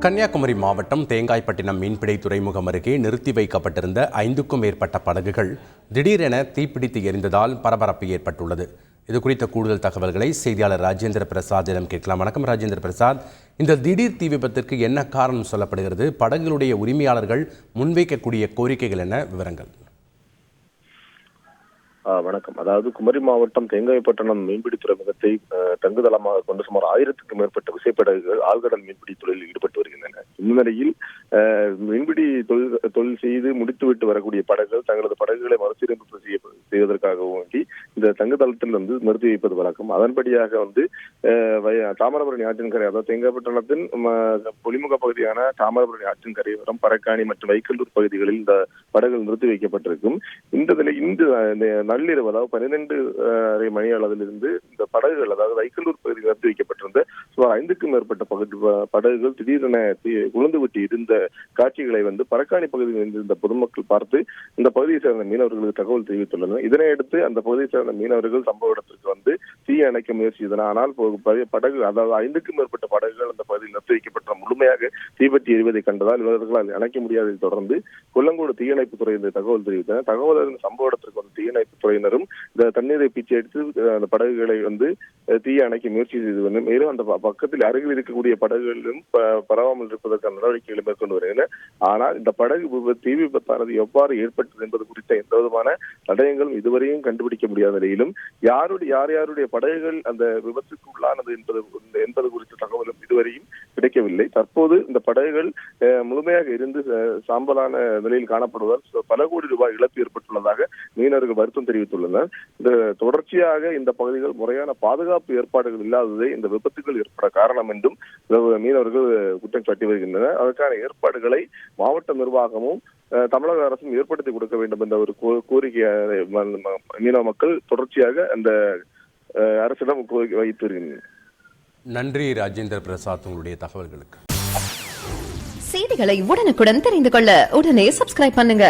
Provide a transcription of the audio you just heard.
கன்னியாகுமரி மாவட்டம் தேங்காய்பட்டினம் மீன்பிடி துறைமுகம் அருகே நிறுத்தி வைக்கப்பட்டிருந்த 5க்கும் மேற்பட்ட படகுகள் திடீரென தீப்பிடித்து எரிந்ததால் பரபரப்பு ஏற்பட்டுள்ளது. இது குறித்த கூடுதல் தகவல்களை செய்தியாளர் ராஜேந்திர பிரசாத்திடம் கேட்கலாம். வணக்கம் ராஜேந்திர பிரசாத், இந்த திடீர் தீ விபத்திற்கு என்ன காரணம் சொல்லப்படுகிறது? படகுகளுடைய உரிமையாளர்கள் முன்வைக்கக்கூடிய கோரிக்கைகள் என்ன? விவரங்கள். வணக்கம். அதாவது குமரி மாவட்டம் தேங்காய்பட்டினம் மீன்பிடி துறைமுகத்தை தங்குதளமாக கொண்டு சுமார் 1000க்கும் மேற்பட்ட விசைப்படகுகள் ஆழ்கடல் மீன்பிடி தொழிலில் ஈடுபட்டு வருகின்றன. இந்த நிலையில் மீன்பிடி தொழில் செய்து முடித்துவிட்டு வரக்கூடிய படகுகள் தங்களது படகுகளை மறுசீரமைப்பு செய்வதற்காக வேண்டி இந்த தங்குதளத்தில் நிறுத்தி வைப்பது வழக்கம். அதன்படியாக தாமிரபரணி ஆற்றின் கரை, அதாவது தேங்காய்பட்டினத்தின் பொலிமுக பகுதியான தாமிரபரணி ஆற்றின் கரையோரம் பரக்காணி மற்றும் வைக்கல்லூர் பகுதிகளில் இந்த படகுகள் நிறுத்தி வைக்கப்பட்டிருக்கும். இந்த நிலையில் நள்ளிரவு, அதாவது 12:30 மணி அளவிலிருந்து இந்த படகுகள், அதாவது வைக்கல்லூர் பகுதியில் நிறுத்தி வைக்கப்பட்டிருந்த சுமார் 5க்கும் மேற்பட்ட படகுகள் திடீரென உளுந்துவிட்டு இருந்த காட்சிகளை பரக்காணி பகுதியில் இருந்த பொதுமக்கள் பார்த்து இந்த பகுதியை சேர்ந்த மீனவர்களுக்கு தகவல் தெரிவித்துள்ளனர். இதனையடுத்து அந்த பகுதியை சேர்ந்த மீனவர்கள் சம்பவ இடத்திற்கு தீயை அணைக்க முயற்சி செய்தனர். ஆனால் படகு, அதாவது 5க்கும் மேற்பட்ட படகுகள் அந்த பகுதியில் நிறுத்தி வைக்கப்பட்ட முழுமையாக தீப்பற்றி எரிவதை கண்டதால் இவர்களால் அணைக்க முடியாததை தொடர்ந்து கொல்லங்கோடு தீயணைப்பு துறை தகவல் தெரிவித்தனர். தகவல் அறிந்த சம்பவ இடத்திற்கு தீயணைப்பு துறையினரும் இந்த தண்ணீரை பீச்சி அடித்து அந்த படகுகளை தீயை அணைக்க முயற்சி செய்து மேலும் அந்த பக்கத்தில் அருகில் இருக்கக்கூடிய படகுகளிலும் பரவாமல் இருப்பதற்கான நடவடிக்கைகளை மேற்கொண்டு வருகின்றனர். ஆனால் இந்த படகு தீ விபத்தானது எவ்வாறு ஏற்பட்டது என்பது குறித்த எந்த விதமான தடயங்களும் இதுவரையும் கண்டுபிடிக்க முடியாத நிலையிலும் யாருடைய படகுகள் அந்த விபத்துக்கு உள்ளானது என்பது குறித்த தகவலும் இதுவரையும் கிடைக்கவில்லை. தற்போது இந்த படகுகள் முழுமையாக இருந்து சாம்பலான நிலையில் காணப்படுவதால் பல கோடி ரூபாய் இழப்பு ஏற்பட்டுள்ளதாக மீனவர்கள் வருத்தம் தெரிவித்துள்ளனர். இந்த தொடர்ச்சியாக இந்த பகுதிகள் முறையான பாதுகாப்பு ஏற்பாடுகள் இல்லாததே இந்த விபத்துகள் ஏற்பட காரணம் என்றும் மீனவர்கள் குற்றம் சாட்டி வருகின்றனர். அதற்கான ஏற்பாடுகளை மாவட்ட நிர்வாகமும் தமிழக அரசும் ஏற்படுத்தி கொடுக்க வேண்டும் என்ற ஒரு கோரிக்கை மீனவ மக்கள் தொடர்ச்சியாக அந்த அரசிடம் கோரிக்கை வைத்து வருகின்றனர். நன்றி ராஜேந்திர பிரசாத், உங்களுடைய தகவல்களுக்கு. செய்திகளை உடனுக்குடன் தெரிந்து கொள்ள உடனே சப்ஸ்கிரைப் பண்ணுங்க.